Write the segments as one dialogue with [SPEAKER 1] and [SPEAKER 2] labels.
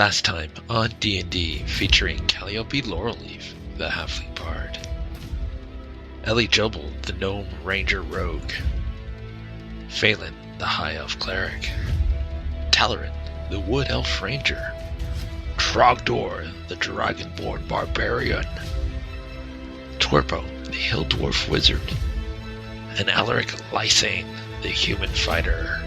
[SPEAKER 1] Last time on D&D featuring Calliope Laurelleaf, the Halfling Bard, Ellie Jobel, the Gnome Ranger Rogue, Phelan, the High Elf Cleric, Talarin, the Wood Elf Ranger, Trogdor, the Dragonborn Barbarian, Torpo, the Hill Dwarf Wizard, and Alaric Lysane, the Human Fighter.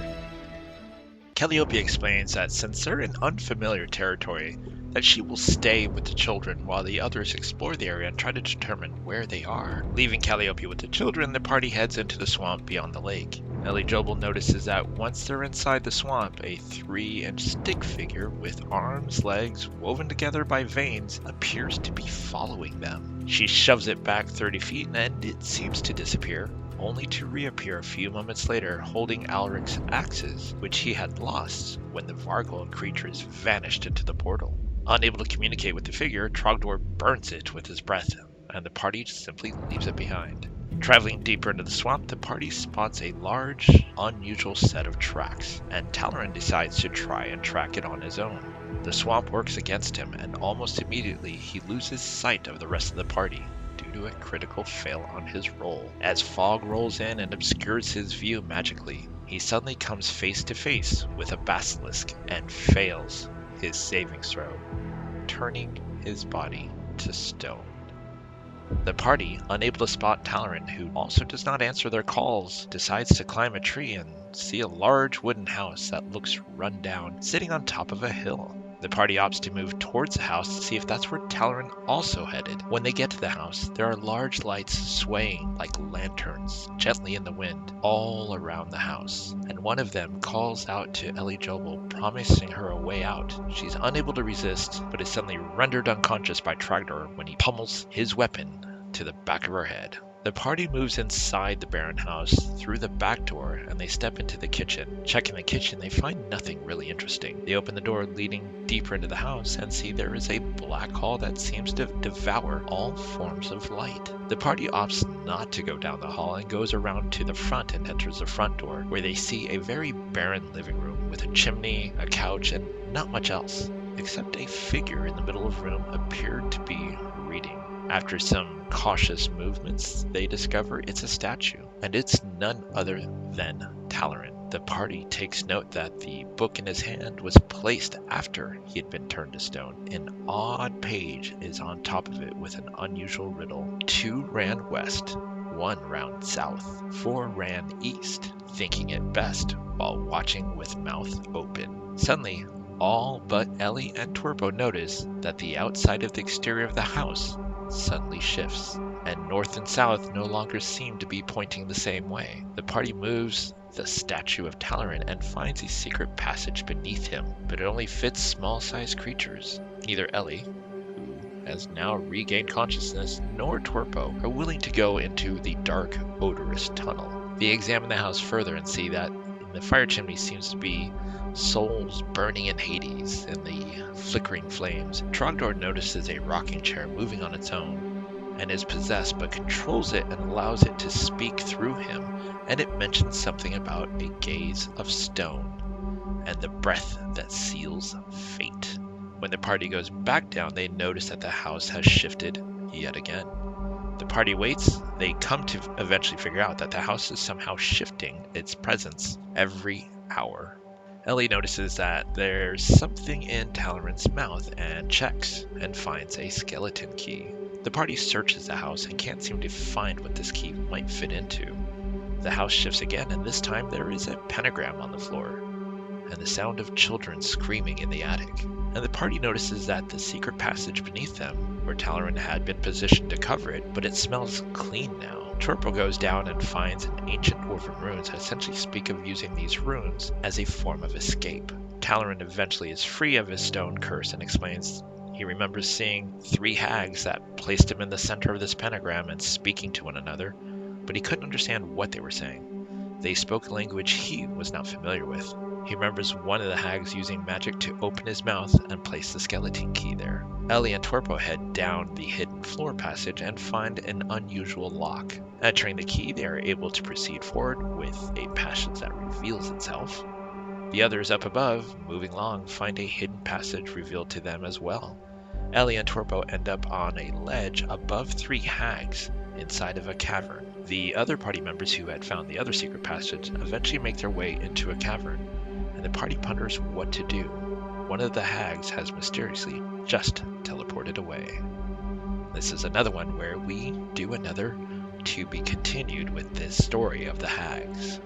[SPEAKER 2] Calliope explains that since they're in unfamiliar territory, that she will stay with the children while the others explore the area and try to determine where they are. Leaving Calliope with the children, the party heads into the swamp beyond the lake. Ellie Jobel notices that once they're inside the swamp, a 3-inch stick figure with arms, legs, woven together by veins appears to be following them. She shoves it back 30 feet and it seems to disappear, only to reappear a few moments later holding Alaric's axes, which he had lost when the Vargol creatures vanished into the portal. Unable to communicate with the figure, Trogdor burns it with his breath, and the party simply leaves it behind. Traveling deeper into the swamp, the party spots a large, unusual set of tracks, and Talarin decides to try and track it on his own. The swamp works against him, and almost immediately he loses sight of the rest of the party due to a critical fail on his roll. As fog rolls in and obscures his view magically, he suddenly comes face to face with a basilisk and fails his saving throw, turning his body to stone. The party, unable to spot Talarin, who also does not answer their calls, decides to climb a tree and see a large wooden house that looks run down, sitting on top of a hill. The party opts to move towards the house to see if that's where Talarin also headed. When they get to the house, there are large lights swaying like lanterns gently in the wind all around the house, and one of them calls out to Ellie Jobel, promising her a way out. She's unable to resist, but is suddenly rendered unconscious by Trogdor when he pummels his weapon to the back of her head. The party moves inside the barren house through the back door and they step into the kitchen. Checking the kitchen, they find nothing really interesting. They open the door leading deeper into the house and see there is a black hole that seems to devour all forms of light. The party opts not to go down the hall and goes around to the front and enters the front door, where they see a very barren living room with a chimney, a couch, and not much else, except a figure in the middle of the room appeared to be reading. After some cautious movements, they discover it's a statue, and it's none other than Talarin. The party takes note that the book in his hand was placed after he had been turned to stone. An odd page is on top of it with an unusual riddle. 2 ran west, 1 ran south, 4 ran east, thinking it best while watching with mouth open. Suddenly, all but Ellie and Torpo notice that the outside of the exterior of the house suddenly shifts, and north and south no longer seem to be pointing the same way. The party moves the statue of Talarin and finds a secret passage beneath him, but it only fits small-sized creatures. Neither Ellie, who has now regained consciousness, nor Torpo are willing to go into the dark, odorous tunnel. They examine the house further and see that in the fire chimney seems to be souls burning in Hades in the flickering flames. Trogdor notices a rocking chair moving on its own and is possessed, but controls it and allows it to speak through him, and it mentions something about a gaze of stone and the breath that seals fate. When the party goes back down, they notice that the house has shifted yet again. The party waits. They come to eventually figure out that the house is somehow shifting its presence every hour. Ellie notices that there's something in Talarin's mouth and checks and finds a skeleton key. The party searches the house and can't seem to find what this key might fit into. The house shifts again, and this time there is a pentagram on the floor and the sound of children screaming in the attic. And the party notices that the secret passage beneath them, where Talarin had been positioned to cover it, but it smells clean now. Torpo goes down and finds an ancient dwarven runes that essentially speak of using these runes as a form of escape. Talarin eventually is free of his stone curse and explains he remembers seeing 3 hags that placed him in the center of this pentagram and speaking to one another, but he couldn't understand what they were saying. They spoke a language he was not familiar with. He remembers one of the hags using magic to open his mouth and place the skeleton key there. Ellie and Torpo head down the hidden floor passage and find an unusual lock. Entering the key, they are able to proceed forward with a passage that reveals itself. The others up above, moving along, find a hidden passage revealed to them as well. Ellie and Torpo end up on a ledge above 3 hags inside of a cavern. The other party members who had found the other secret passage eventually make their way into a cavern, and the party ponders what to do. One of the hags has mysteriously just teleported away. This is another one where we do another to be continued with this story of the hags.